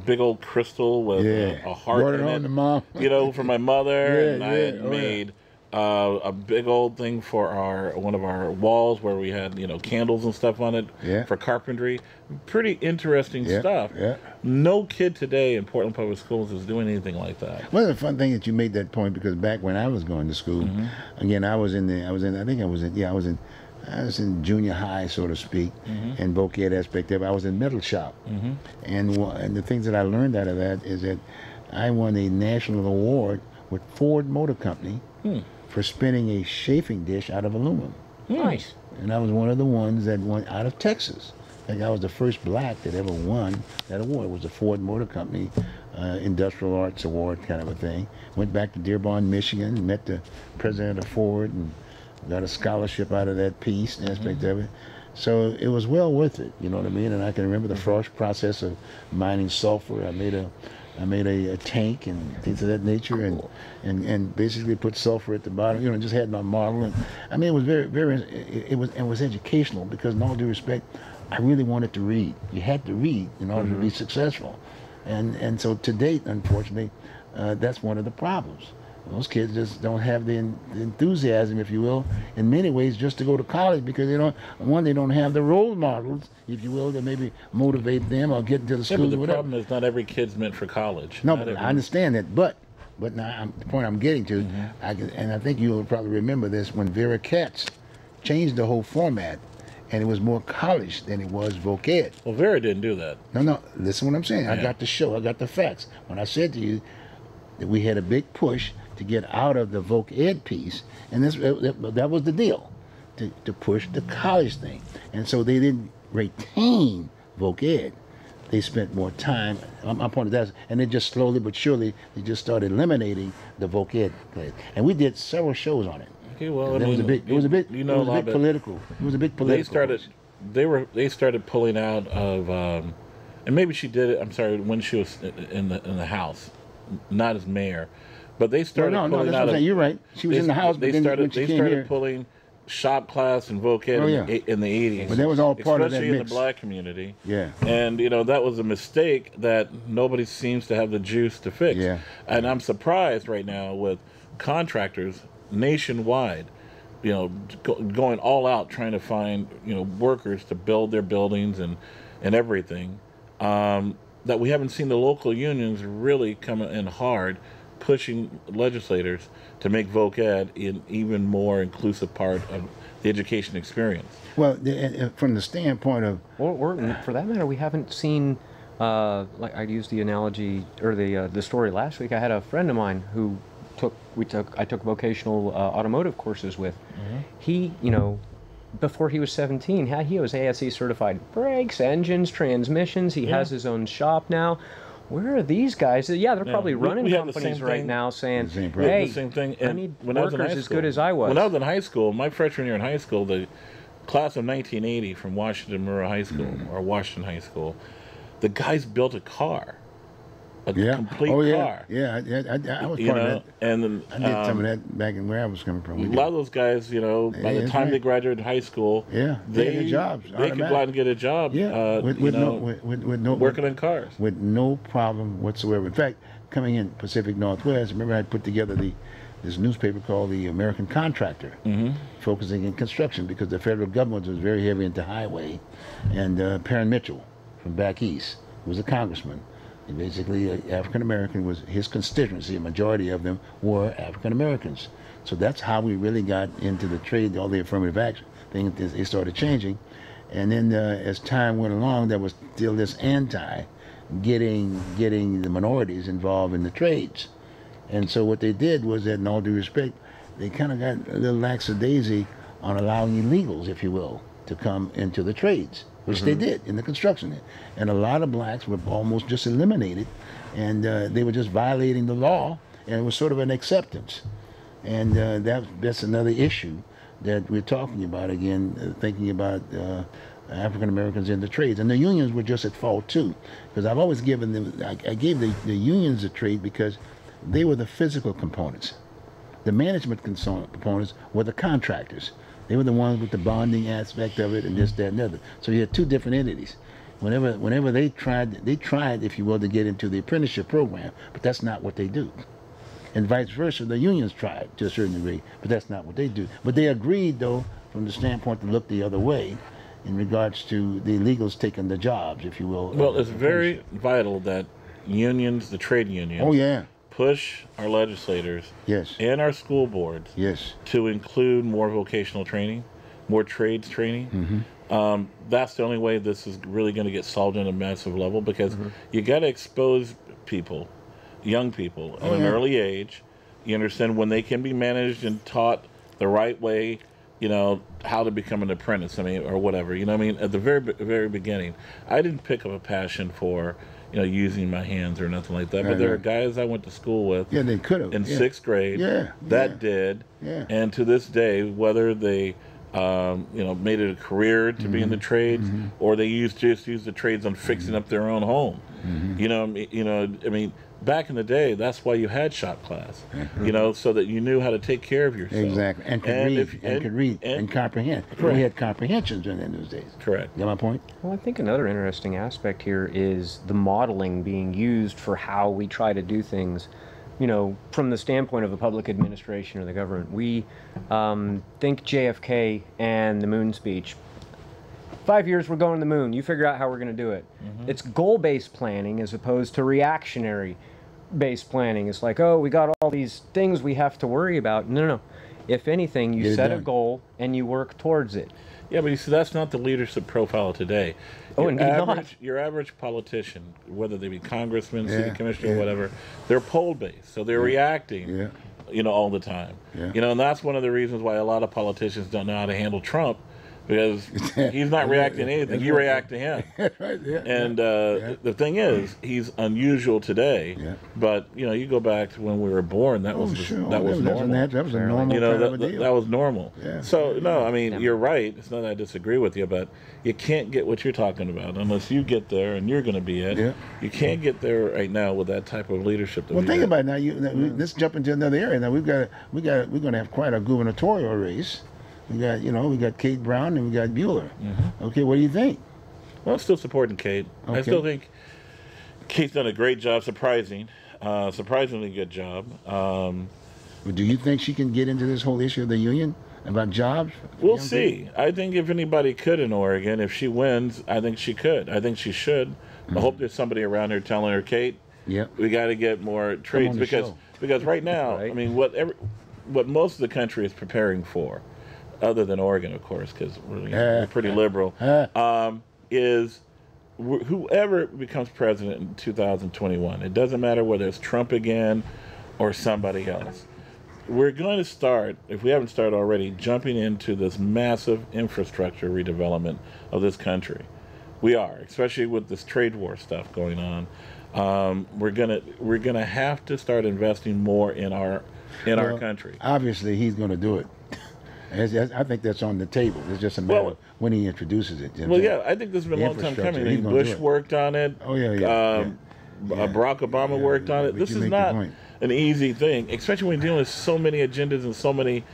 big old crystal with a heart Brought it in on it, to Mom. you know, for my mother, Yeah, and I yeah. had Oh, yeah. made a big old thing for one of our walls where we had, you know, candles and stuff on it Yeah. for carpentry. Pretty interesting Yeah, stuff. yeah. No kid today in Portland Public Schools is doing anything like that. Well, the fun thing that you made that point, because back when I was going to school, again, I was in junior high, so to speak, and voc ed aspect of it. I was in metal shop, and the things that I learned out of that is that I won a national award with Ford Motor Company for spinning a chafing dish out of aluminum, Nice. and I was one of the ones that won out of Texas. Like I was the first black that ever won that award. It was the Ford Motor Company Industrial Arts Award kind of a thing. Went back to Dearborn, Michigan, met the president of Ford, and got a scholarship out of that piece aspect of it. So it was well worth it, you know what I mean? And I can remember the first process of mining sulfur. I made a tank and things of that nature, and basically put sulfur at the bottom. You know, just had my model, and I mean, it was it was educational, because in all due respect, I really wanted to read. You had to read in order to be successful, and so to date, unfortunately, that's one of the problems. Those kids just don't have the enthusiasm, if you will, in many ways, just to go to college, because they don't have the role models, if you will, that maybe motivate them or get into the Yeah, school but or the whatever. problem is not every kid's meant for college. No, Not but every- I understand that. But now the point I'm getting to, and I think you'll probably remember this, when Vera Katz changed the whole format, and it was more college than it was voc ed. Well, Vera didn't do that. No, listen what I'm saying. I Yeah. got the show. I got the facts. When I said to you that we had a big push to get out of the voc ed piece, and that was the deal, to push the college thing. And so they didn't retain voc ed. They spent more time. My point is that, and then just slowly but surely, they just started eliminating the voc ed class. And we did several shows on it. Okay, well, And I it was a mean, big. It was a big. You It know was a a lot big of political. It was a big political. they started pulling out of, and maybe she did it. I'm sorry, when she was in the House, not as mayor, but they started No, pulling that's what out I'm of. saying. You're right. She was in the House, but then when she they came started here, pulling shop class and voc ed Oh, yeah. in the 80s. But that was all part of that especially in mix. the black community. Yeah. And you know that was a mistake that nobody seems to have the juice to fix. Yeah. And I'm surprised right now with contractors nationwide, you know, going all out trying to find, you know, workers to build their buildings and everything, that we haven't seen the local unions really come in hard, pushing legislators to make voc ed an even more inclusive part of the education experience. well, from the standpoint of Or for that matter, we haven't seen. Like I used the analogy or the story last week. I had a friend of mine who I took vocational automotive courses with. He, you know, before he was 17, he was ASE certified brakes, engines, transmissions. He has his own shop now. Where are these guys? Yeah, they're probably running we had the companies same right thing. now saying, The same problem. hey, The same thing. I And need when I was in workers high as school, good as I was. When I was in high school, my freshman year in high school, the class of 1980 from Washington Monroe High School or Washington High School, the guys built a car. a Yeah. complete Oh yeah. car. Yeah. I was You part of know, that. and then I did some of that back in where I was coming from. We a did. lot of those guys, you know, by the that's time they right. graduated high school, Yeah, they had jobs, they could automatic. go out and get a job. Yeah, you with know, no working on cars. with no problem whatsoever. In fact, coming in Pacific Northwest, remember I put together this newspaper called the American Contractor, focusing in construction because the federal government was very heavy into highway. And Perrin Mitchell from back east, who was a congressman, and basically African American was his constituency. A majority of them were African Americans. So that's how we really got into the trade, all the affirmative action thing. It started changing. And then as time went along, there was still this getting the minorities involved in the trades. And so what they did was that, in all due respect, they kind of got a little lackadaisy on allowing illegals, if you will, to come into the trades, which they did in the construction. And a lot of blacks were almost just eliminated, and they were just violating the law, and it was sort of an acceptance. And that's another issue that we're talking about again, thinking about African Americans in the trades. And the unions were just at fault too, because I've always given them, I gave the unions a trade because they were the physical components. The management components were the contractors. They were the ones with the bonding aspect of it and this, that, and the other. So you had two different entities. Whenever they tried, if you will, to get into the apprenticeship program, but that's not what they do. And vice versa, the unions tried to a certain degree, but that's not what they do. But they agreed, though, from the standpoint to look the other way in regards to the illegals taking the jobs, if you will. Well, it's very vital that unions, the trade unions, Oh, yeah. push our legislators Yes. and our school boards Yes. to include more vocational training, more trades training. That's the only way this is really going to get solved on a massive level, because you got to expose people, young people, at an early age. You understand when they can be managed and taught the right way, you know, how to become an apprentice, I mean, or whatever. You know what I mean? At the very beginning, I didn't pick up a passion for, you know, using my hands or nothing like that. But there are guys I went to school with Yeah, they could have. in sixth grade that did. Yeah. And to this day, whether they you know, made it a career to be in the trades, or they just use the trades on fixing up their own home. You know, I mean, back in the day, that's why you had shop class. You know, so that you knew how to take care of yourself. Exactly, and could read and comprehend. We had comprehensions in those days. Correct. Get my point? Well, I think another interesting aspect here is the modeling being used for how we try to do things, you know, from the standpoint of the public administration or the government. We think JFK and the moon speech. 5 years, we're going to the moon. You figure out how we're going to do it. It's goal-based planning as opposed to reactionary-based planning. It's like, oh, we got all these things we have to worry about. No. If anything, you set a goal and you work towards it. Yeah, but you see, that's not the leadership profile today. Oh, indeed not. Your average politician, whether they be congressman, city commissioner, whatever, they're poll-based, so they're reacting, you know, all the time. You know, and that's one of the reasons why a lot of politicians don't know how to handle Trump, because he's not reacting to anything. You react to him. And the thing is, he's unusual today. But you know, you go back to when we were born. That was normal. That was a normal. You know, kind of a deal. that was normal. So no, I mean, you're right. It's not that I disagree with you, but you can't get what you're talking about unless you get there, and you're going to be it. You can't get there right now with that type of leadership. That Well, think about it now. Let's jump into another area. Now we're going to have quite a gubernatorial race. We got Kate Brown and we got Bueller. Okay, what do you think? Well, I'm still supporting Kate. I still think Kate's done a great job, surprisingly good job. Do you think she can get into this whole issue of the union about jobs? We'll see. I think if anybody could in Oregon, if she wins, I think she could. I think she should. I hope there's somebody around her telling her, Kate, we got to get more trades, because right now, I mean, what most of the country is preparing for, other than Oregon, of course, because we're pretty liberal, is whoever becomes president in 2021. It doesn't matter whether it's Trump again or somebody else. We're going to start, if we haven't started already, jumping into this massive infrastructure redevelopment of this country. We are, especially with this trade war stuff going on. We're gonna have to start investing more in our country. Obviously, he's going to do it. I think that's on the table. It's just a matter of when he introduces it. Well, yeah, I think this has been a long time coming. Bush worked on it. Barack Obama worked on it. But This you is make the not point. an easy thing, especially when you're dealing with so many agendas and so many,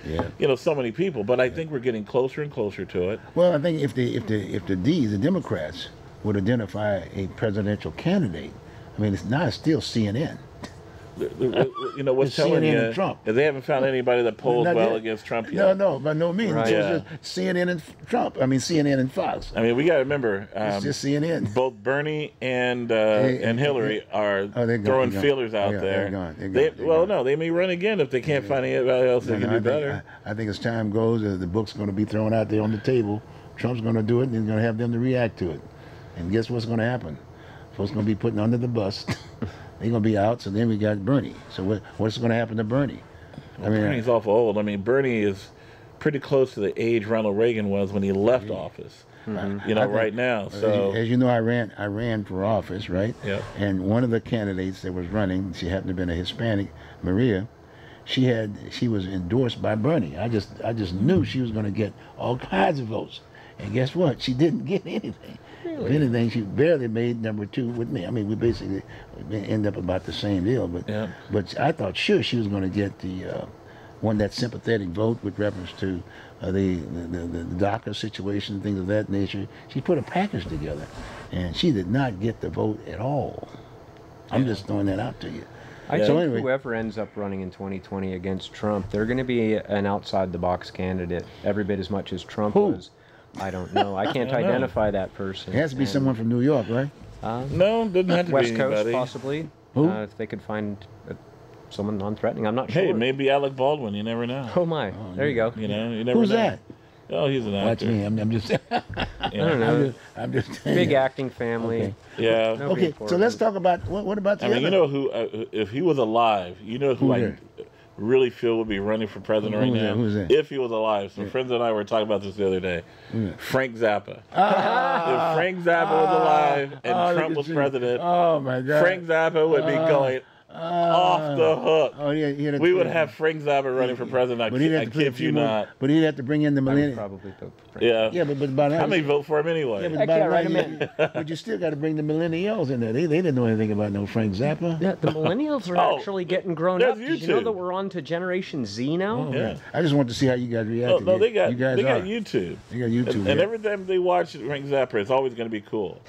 so many people. But I think we're getting closer and closer to it. Well, I think if the Democrats would identify a presidential candidate, I mean, it's still CNN. You know, what's It's telling CNN you and Trump. is they haven't found anybody that polls Not well yet. against Trump yet. No, by no means. Right. So Yeah. it's just CNN and Trump. I mean, CNN and Fox. I mean, we got to remember, It's just CNN. both Bernie and Hillary are they're gone, throwing they're gone. feelers out Yeah, there. they're gone, they're gone. Well, no, they may run again if they can't find anybody else that can do better. I think as time goes, the book's going to be thrown out there on the table. Trump's going to do it, and he's going to have them to react to it. And guess what's going to happen? Folks going to be putting under the bus. They're going to be out, so then we got Bernie. So what's going to happen to Bernie? Bernie's awful old. I mean, Bernie is pretty close to the age Ronald Reagan was when he left office. You know, right now. So as you know, I ran for office, right? Yeah. And one of the candidates that was running, she happened to be a Hispanic, Maria. She was endorsed by Bernie. I just knew she was going to get all kinds of votes. And guess what? She didn't get anything. If anything, she barely made number 2 with me. I mean, we basically end up about the same deal. But I thought sure she was going to get the that sympathetic vote with reference to the DACA situation and things of that nature. She put a package together, and she did not get the vote at all. I'm just throwing that out to you. I So think anyway. whoever ends up running in 2020 against Trump, they're going to be an outside-the-box candidate every bit as much as Trump Who? was. I don't know. I can't don't know. identify that person. It has to be And, someone from New York, right? no, doesn't have to West be Coast, anybody. possibly. Who? If they could find someone non-threatening. I'm not sure. Hey, maybe Alec Baldwin. You never know. Oh, my. There you go. You know, you never Who's know. that? Oh, he's an Watch actor. me. I'm just. I don't know. I'm just. Big acting family. Okay. Yeah. Nobody Okay, so important. let's talk about what about the I mean, other? you know who? If he was alive, you know who Who I there? really feel would be running for president right Who's now. that? Who's that? If he was alive. Some friends and I were talking about this the other day. Frank Zappa. If Frank Zappa was alive and look Trump at was you. president, Oh my God! Frank Zappa would be going off the hook. Oh, yeah, he had to- We would have Frank Zappa running for president. But he'd have I to put a kid few you more. not. But he'd have to bring in the I would millennial. probably vote for Frank. Yeah. Yeah, but by I may vote for him anyway. Yeah, but Heck by yeah, right, write him in. but you still got to bring the millennials in there. They didn't know anything about no Frank Zappa. Yeah, the millennials are Oh, actually getting grown there's up. Did you know YouTube. that we're on to Generation Z now? Oh, Yeah. man. I just want to see how you guys No, react. no, they got you guys YouTube. They got YouTube. And yeah. every time they watch Frank Zappa, it's always going to be cool.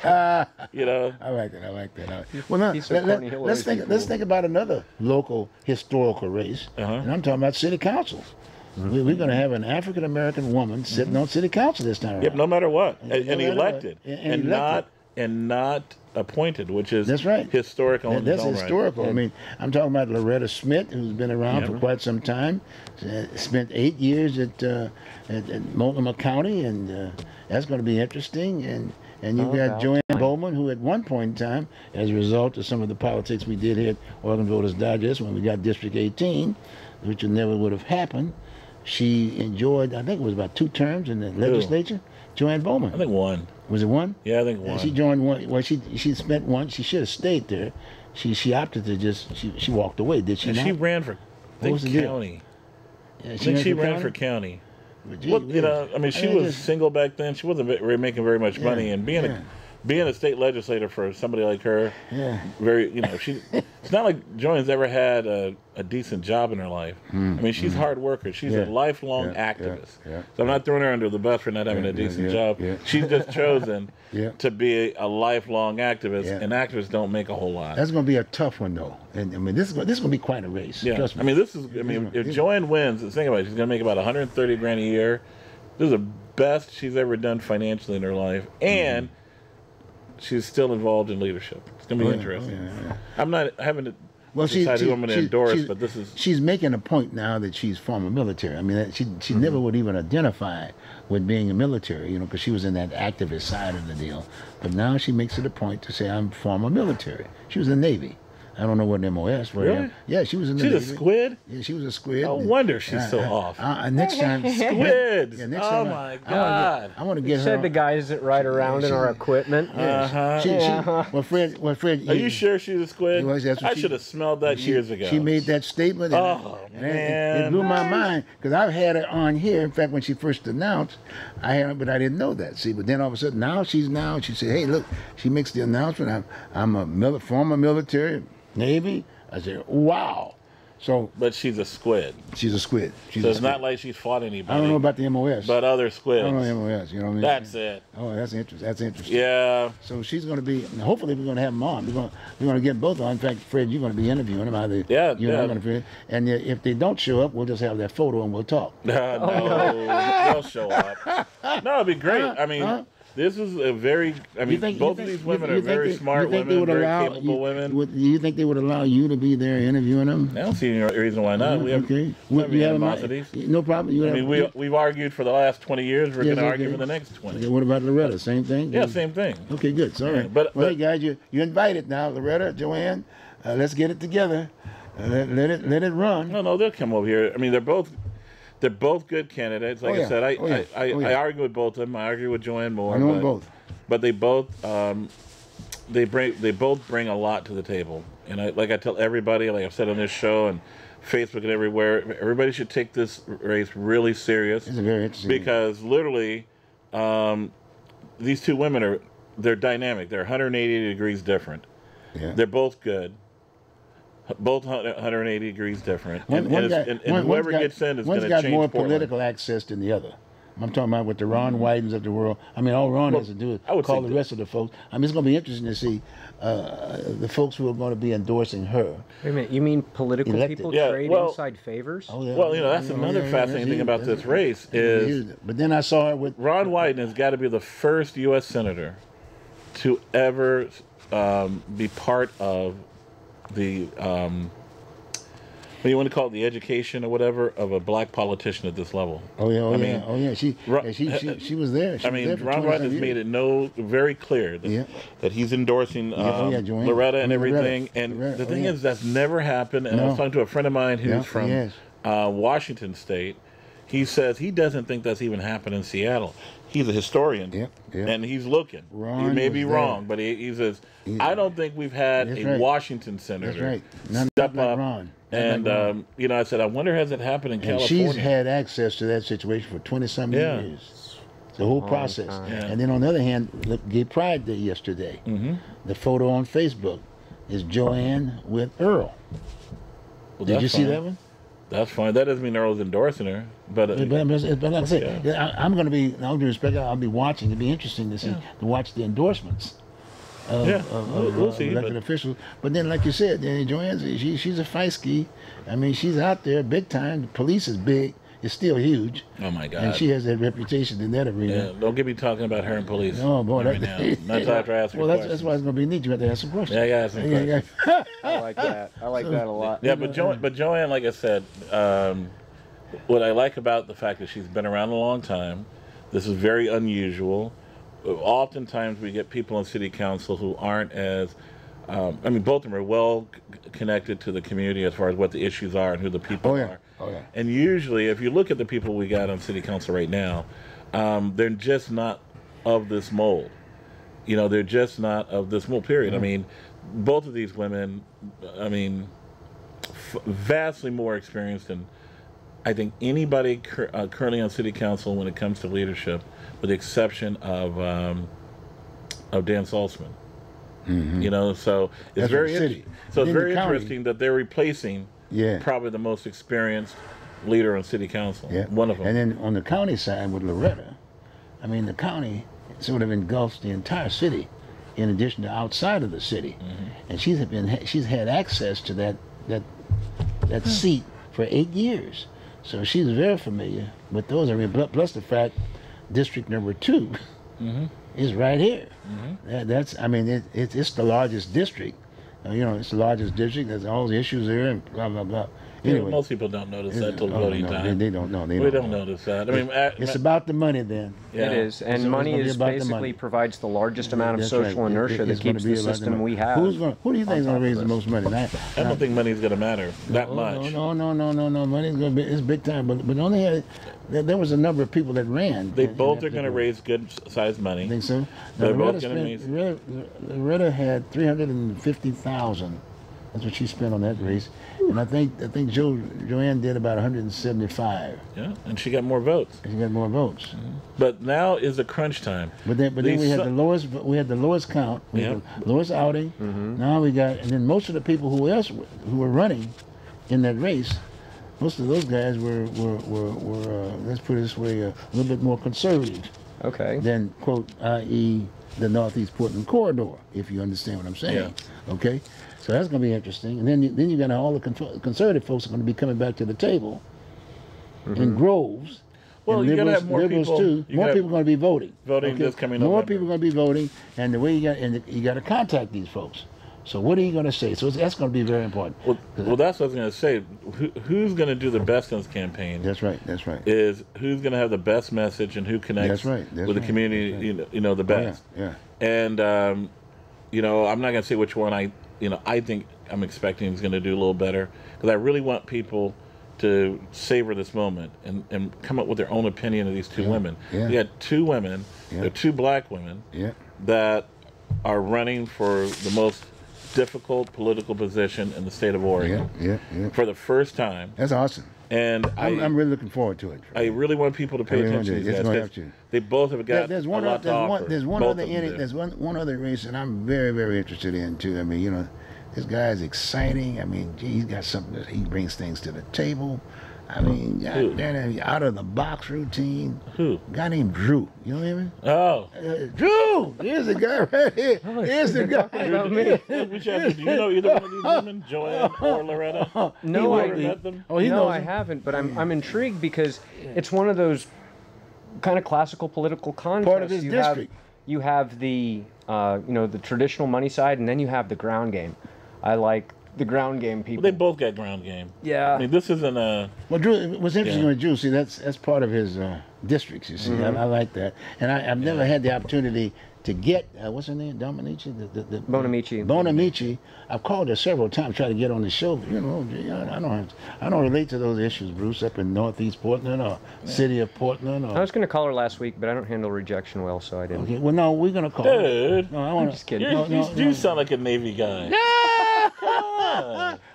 You know? I like that. I like that. Well, now He's so corny, he'll let's always be think. Let's cool. think about another local historical race, and I'm talking about city councils. We're going to have an African American woman sitting on city council this time around. Yep, no matter what. No And matter elected. what. And not appointed, which is That's right. historical in That's its own historical. right. I mean, I'm talking about Loretta Smith, who's been around for quite some time. Spent 8 years at Multnomah County, and that's going to be interesting. And you got about Joanne time. Bowman, who at one point in time, as a result of some of the politics we did here at Oregon Voters Digest when we got District 18, which never would have happened, she enjoyed, I think it was about 2 terms in the legislature. Joanne Bowman. I think one. Was it one? Yeah, I think one. She joined one. Well, she spent one. She should have stayed there. She opted to just she walked away. Did she And not? she ran for was the deal? county. Yeah, I think she ran for county? county. But gee Well, you whiz. know, I mean, she mean, was just- single back then. She wasn't making very much money, and being a state legislator for somebody like her, Yeah. very, you know, it's not like Joanne's ever had a decent job in her life. I mean, she's a hard worker. She's a lifelong activist. yeah. So I'm not throwing her under the bus for not having a decent job. yeah. She's just chosen Yeah. to be a lifelong activist, Yeah. and activists don't make a whole lot. That's going to be a tough one, though. And I mean, this is going to be quite a race. Yeah, Trust me. I mean, if Joanne wins, think about it, she's going to make about $130 grand a year. This is the best she's ever done financially in her life, and she's still involved in leadership. It's going to be interesting. I haven't decided who I'm going to endorse, but this is. She's making a point now that she's former military. I mean, she never would even identify with being a military, because she was in that activist side of the deal. But now she makes it a point to say, I'm former military. She was in the Navy. I don't know what MOS for. Really? Yeah, she was in the She's a Navy. squid? Yeah, she was a squid. No wonder she's so off. Next time, Squids! Yeah, next Oh time my God. I want to You get her. said the guys that ride around in our equipment. Well, Fred. Are you sure she's a squid? That's what I should have smelled that years ago. She made that statement. And man. it blew my mind because I've had her on here. In fact, when she first announced, I had her, but I didn't know that. See, but then all of a sudden now she said, "Hey, look," she makes the announcement. I'm a former military, Navy. I said, "Wow." So, But she's a squid. she's a squid. So it's not like she's fought anybody. I don't know about the MOS. But other squids. I don't know MOS. You know what I mean? That's it. Oh, that's interesting. That's interesting. Yeah. So she's going to be. Hopefully, we're going to have them on. We're going to get both on. In fact, Fred, you're going to be interviewing them. Either Yeah, you and yeah. I'm going to. And if they don't show up, we'll just have that photo and we'll talk. No, they'll show up. No, it'd be great. I mean, this is a very. I mean, both of these women are very smart women, very capable women. Do you think they would allow you to be there interviewing them? I don't see any reason why not. We have, Okay. we have You have animosities. no problem. I mean, we've argued for the last 20 years. We're going to argue for the next 20. Okay, what about Loretta? Same thing? Yeah, same thing. Okay, good. So, all right. But- hey, guys, you invited now, Loretta, Joanne. Let's get it together. Let it run. No, they'll come over here. I mean, they're both good candidates. Like I said, I argue with both of them. I argue with Joanne Moore. I know them both. But they both they both bring a lot to the table. And I tell everybody, like I've said on this show and Facebook and everywhere, everybody should take this race really serious. It's very interesting. Because literally, these two women they're dynamic. They're 180 degrees different. Yeah. They're both good. Both 180 degrees different. One Whoever gets in is going to change One's got more Portland. political access than the other. I'm talking about with the Ron Wyden's of the world. I mean, all Ron has to do is call the rest of the folks. I mean, it's going to be interesting to see the folks who are going to be endorsing her. Wait a minute, you mean political people trade inside favors? Oh, yeah. Well, that's another fascinating thing about this race is. But then I saw her with Ron Wyden has got to be the first U.S. senator to ever be part of the. What do you want to call it, the education or whatever of a black politician at this level? Oh yeah. She was there. Ron Wyden has made it very clear that he's endorsing Joanne. Loretta and everything. And the thing is, that's never happened. And I was talking to a friend of mine who's from Washington State. He says he doesn't think that's even happened in Seattle. He's a historian, and he's looking. He may be wrong, but he says, I don't think we've had a Washington senator step up. Ron. And, I said, I wonder, has it happened in California? She's had access to that situation for 20-some years. The whole process. And then on the other hand, look, Gay Pride Day yesterday. The photo on Facebook is Joanne with Earl. Well, Did you see that one? That's fine. That doesn't mean Earl's endorsing her. But like I said, I'm going to be, in all due respect, I'll be watching. It'll be interesting to see, to watch the endorsements of we'll see, elected officials. But then, like you said, Joanne's, she's a feisty. I mean, she's out there big time. The police is big. It's still huge. Oh, my God. And she has that reputation in that arena. Yeah, don't get me talking about her and police. Oh, boy. That's after I ask well, that's why it's going to be neat. You have to ask some questions. Yeah, I got to ask some questions. I like that. I like that a lot. Yeah, but Joanne, like I said, what I like about the fact that she's been around a long time, this is very unusual. Oftentimes we get people on city council who aren't as, both of them are well connected to the community as far as what the issues are and who the people are. Oh, yeah. And usually, if you look at the people we got on city council right now, they're just not of this mold. They're just not of this mold, period. I mean, both of these women, vastly more experienced than I think anybody currently on city council when it comes to leadership, with the exception of Dan Salzman. So it's very interesting that they're replacing probably the most experienced leader on city council. One of them. And then on the county side with Loretta, the county sort of engulfs the entire city, in addition to outside of the city, and she's had access to that seat for 8 years. So she's very familiar with those. Plus the fact District number 2 is right here. It's the largest district. It's the largest district. There's all the issues there and blah, blah, blah. Yeah, Anyway, most people don't notice that till voting no, time. They don't know. We don't notice that. I mean, It's about the money then. yeah. It is, and It's money gonna be is about the basically money. provides the largest amount of That's social right. inertia that It's gonna keeps be the about the system money. we have. Who do you think is going to on top raise of the us. most money? I don't think money's going to matter that much. No. Money's going to be it's big time. But only there was a number of people that ran. They in both that are going to particular- raise good sized money. I think so. They're Now, both gonna raise- Loretta had 350,000. That's what she spent on that race, and I think Joanne did about 175. Yeah, and she got more votes. She got more votes. But now is the crunch time. But then we had the lowest. We had the lowest count. We had the lowest outing. Now we got, and then most of the people who were running in that race, most of those guys were let's put it this way, a little bit more conservative Okay. than quote, i.e. the Northeast Portland corridor, if you understand what I'm saying. Okay, so that's going to be interesting. And then you got all the conservative folks are going to be coming back to the table in groves. Well, and you're going to liberals- have more liberals people. too. More people are going to be voting. Voting this coming More November. people are going to be voting, and the way you got to contact these folks. So what are you going to say? So that's going to be very important. Well, that's what I was going to say. Who's going to do the best in this campaign? That's right. That's right. Is who's going to have the best message and who connects That's right, that's with the right, community, that's right. you know, the best. Yeah. And I'm not going to say which one I think I'm expecting is going to do a little better, because I really want people to savor this moment and come up with their own opinion of these two women. Yeah. You got two women, Yeah. they're two black women Yeah. that are running for the most difficult political position in the state of Oregon Yeah. for the first time. That's awesome. And I'm really looking forward to it. I really want people to pay I really attention to want these to. It's guys, gonna 'cause have to. they both have got There's a one. lot to offer. There's one Both other of them do. there's one other race that I'm very, very interested in too. I mean, this guy is exciting. I mean, gee, he's got something that he brings things to the table. I mean, out of the box routine. Who? A guy named Drew. You know what I mean? Oh. Drew! Here's the guy right here. Here's the guy. About me. Which do you know either one of these women, Joanne or Loretta? No, You I ever met them? Oh, he no, knows I him. haven't, but I'm intrigued because it's one of those kind of classical political contests. Part of his you district. You have the the traditional money side, and then you have the ground game. I like the ground game people. They both got ground game. Yeah. I mean, this isn't a. Well, Drew, what's interesting Yeah. with Drew, see, that's part of his districts, you see. I like that. And I've never had the opportunity to get, what's her name, Dominici? Bonamici. Bonamici. I've called her several times, tried to get on the show. But, I don't relate to those issues, Bruce, up in Northeast Portland or city of Portland. Or, I was going to call her last week, but I don't handle rejection well, so I didn't. okay, well, no, we're going to call her. Dude. No, I want just kidding. You sound like a Navy guy.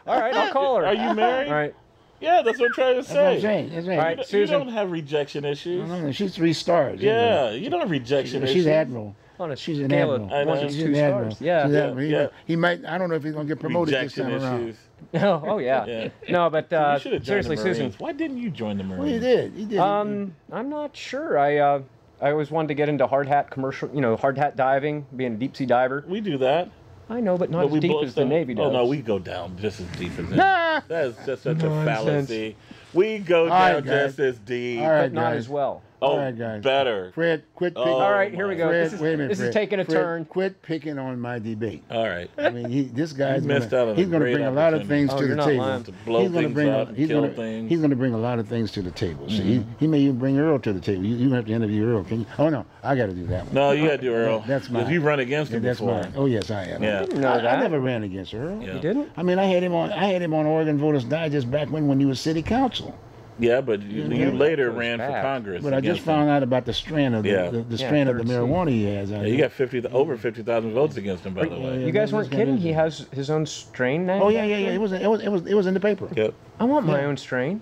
All right, I'll call her. Are you married? All right. Yeah, that's what I'm trying to That's what I'm say. saying. That's right. All right, You Susan. don't have rejection issues. No, she's 3 stars. Yeah, you don't have rejection issues. She's admiral. On a She's an scale admiral. of I know. 1 to She's 2 an stars. admiral. Yeah. She's admiral. Yeah. He might. I don't know if he's gonna get promoted Rejection this time issues. around. Oh yeah. Yeah. No, but You should have joined seriously, the Susan. Marines. Why didn't you join the Marines? Well, he did. He did. I'm not sure. I always wanted to get into hard hat commercial, hard hat diving, being a deep sea diver. We do that. I know, but not But as we deep both as the don't- Navy does. Oh no, we go down just as deep as them. Nah. That is just such a Nonsense. fallacy. We go right, down guys. just as deep. All right, but not guys. as well. Oh, All right, guys. better. Fred, quit picking. Oh, All right, here we go. Fred, This is, wait a minute, this is Fred. taking a Fred, turn. Quit picking on my debate. All right. I mean, this guy's You missed gonna, out on a he's going to great bring a lot of opportunity. things Oh, to you're the not table. lying. To blow He's gonna things bring up, he's kill gonna, things. He's going to bring a lot of things to the table. See, he may even bring Earl to the table. You have to interview Earl. Can you? Oh no, I got to do that one. No, you got to do Earl. That's mine. Because you run against him That's before. mine. Oh yes, I am. Yeah. I didn't know I that. never ran against Earl. Yeah. You didn't? I mean, I had him on Oregon Voters Digest back when he was city council. Yeah, but you Yeah. later It was ran for bad. Congress. But I just against him. found out about the strand of the, Yeah. the strand of the third seat. marijuana he has. Yeah, you got over 50,000 votes against him, by the way. You guys Yeah, weren't this guy kidding. is- He has his own strain now. Oh yeah. It was in the paper. Yep. I want my own strain.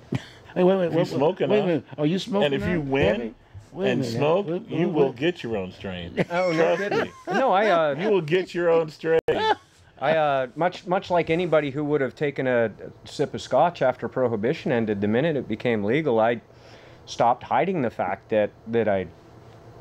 Hey, wait, smoking, wait a huh? minute. Are you smoking? And if you now? win Wait a and minute now. smoke, Wait, you wait, will wait. get your own strain. Oh no, Trust me. no, You will get your own strain. I much like anybody who would have taken a sip of scotch after prohibition ended, the minute it became legal, I stopped hiding the fact that I,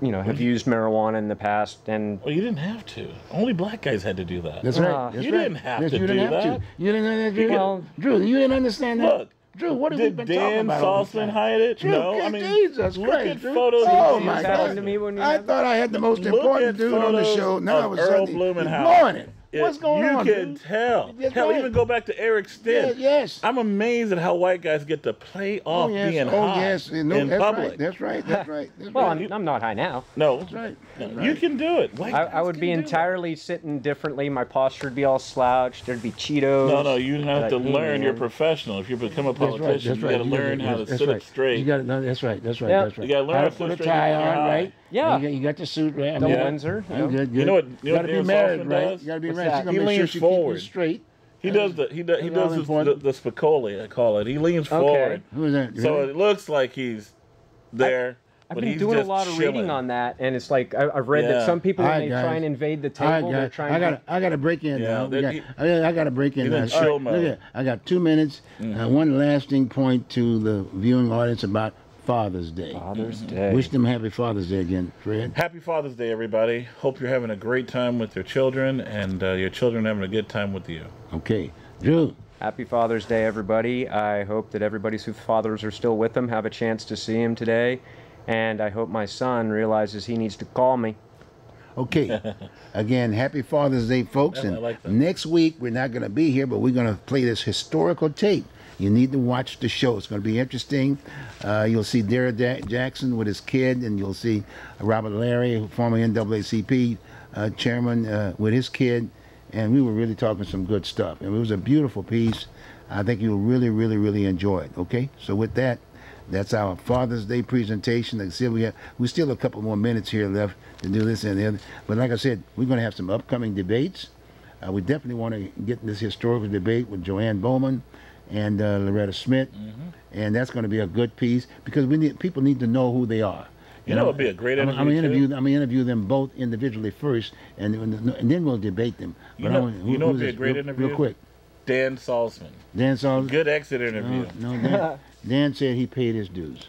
have used marijuana in the past, and Well, you didn't have to. Only black guys had to do that. That's Ah. right. That's You right. didn't have Yes, to you didn't do have that. to. You didn't. Drew, Well- Drew, you didn't understand that. Look, Drew, what have we did been talking Dan about? all this Salzman time? hide it? Drew, No, I mean, Jesus look Christ, at Drew. photos. Oh of my Dan happened God! to me when you I had thought I had the most Look important at dude on the photos show. Now of all of a Earl sudden he's Blumenauer. blowing it. What's going on, You can dude? tell. That's Hell, right. even go back to Eric Stitt. Yes. I'm amazed at how white guys get to play off being high yes. No, in that's public. Right. That's right. That's right. That's Well, right. I'm not high now. No, That's right. no, That's right. you can do it. White I guys would can be do that. entirely sitting differently. My posture would be all slouched. There'd be Cheetos. No, you have to Like, learn. man. You're professional. If you become a That's right. politician, That's you right. got to learn how to that's sit right. up straight. You got to. No, that's right. That's right. Yeah. That's right. You gotta learn how how to to put a sit straight tie and on, high. right? Yeah. You got the suit, right? I Double mean, Windsor. I'm good. You know what Gotta be Darren married, Saltzman right? does? You got to be What's married. that? She's gonna He make sure leans she forward. keeps you straight. He does the That's all important. Spicoli, I call it. He leans forward, Who is that? so Really? it looks like he's there. I've but been he's doing a just lot of chilling. reading on that, and it's like I've read Yeah. that some people, when All right, they guys. try and invade the All right, table, they're guys. trying I got to break in Yeah, now. that I got to break in he's now. in chill mode. Look at, I got 2 minutes. One lasting point to the viewing audience about Father's Day. Father's Day. Wish them happy Father's Day again, Fred. Happy Father's Day, everybody. Hope you're having a great time with your children, and your children having a good time with you. Okay, Drew. Happy Father's Day, everybody. I hope that everybody whose fathers are still with them have a chance to see him today. And I hope my son realizes he needs to call me. Okay, again, happy Father's Day, folks. I And like that. next week we're not going to be here, but we're going to play this historical tape. You need to watch the show. It's going to be interesting. You'll see Derek Jackson with his kid, and you'll see Robert Larry, former NAACP chairman, with his kid. And we were really talking some good stuff. And it was a beautiful piece. I think you'll really, really, really enjoy it. Okay, so with that, that's our Father's Day presentation. Like I said, we still have a couple more minutes here left to do this and the other. But like I said, we're going to have some upcoming debates. We definitely want to get in this historical debate with Joanne Bowman and Loretta Smith, and that's going to be a good piece because people need to know who they are. You know, it'd be a great interview. I'm gonna interview them both individually first, and then we'll debate them. You know it'd be a great interview? Real quick, Dan Salzman. Dan Salzman. Good exit interview. No, Dan said he paid his dues.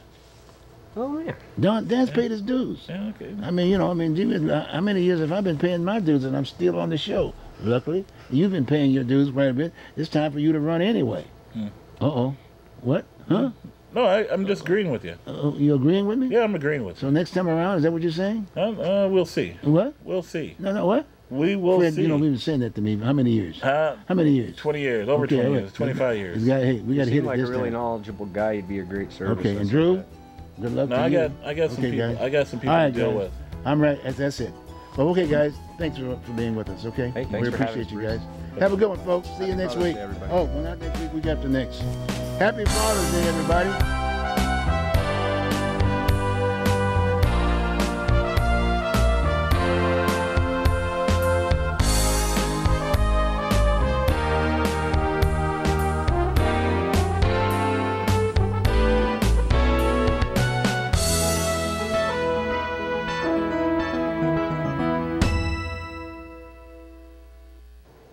Oh, yeah. Dan's paid his dues. Yeah, okay. I mean, gee, how many years have I been paying my dues and I'm still on the show? Luckily, you've been paying your dues quite a bit. It's time for you to run anyway. Uh-oh. What? Huh? No, I'm just agreeing with you. You agreeing with me? Yeah, I'm agreeing with you. So next time around, is that what you're saying? We'll see. What? We'll see. No, what? We will Fred, see. you know, we've been saying that to me. How many years? How many years? 20 years. Over Okay, 20 all right. years. 25 years. We got to You hit seem it like this a really time. knowledgeable guy. You'd be a great service. Okay, I and said Drew, that. good luck No, to I you. got some Okay, people. guys. I got some people All right, to deal guys. with. I'm right. That's it. Well, okay, guys. Thanks for being with us. Okay. Hey, thanks we for having appreciate us, you Bruce. guys. Have a good one, folks. See you Happy next Father's week. Day, everybody. Oh, well, not next week. We got the next. Happy Father's Day, everybody.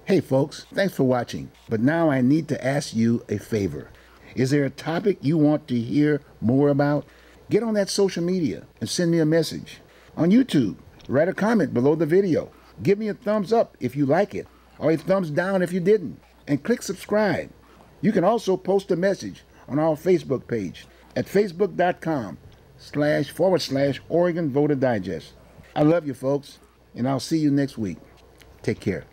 Hey folks, thanks for watching. But now I need to ask you a favor. Is there a topic you want to hear more about? Get on that social media and send me a message. On YouTube, write a comment below the video. Give me a thumbs up if you like it, or a thumbs down if you didn't. And click subscribe. You can also post a message on our Facebook page at facebook.com//Oregon Voter Digest. I love you folks, and I'll see you next week. Take care.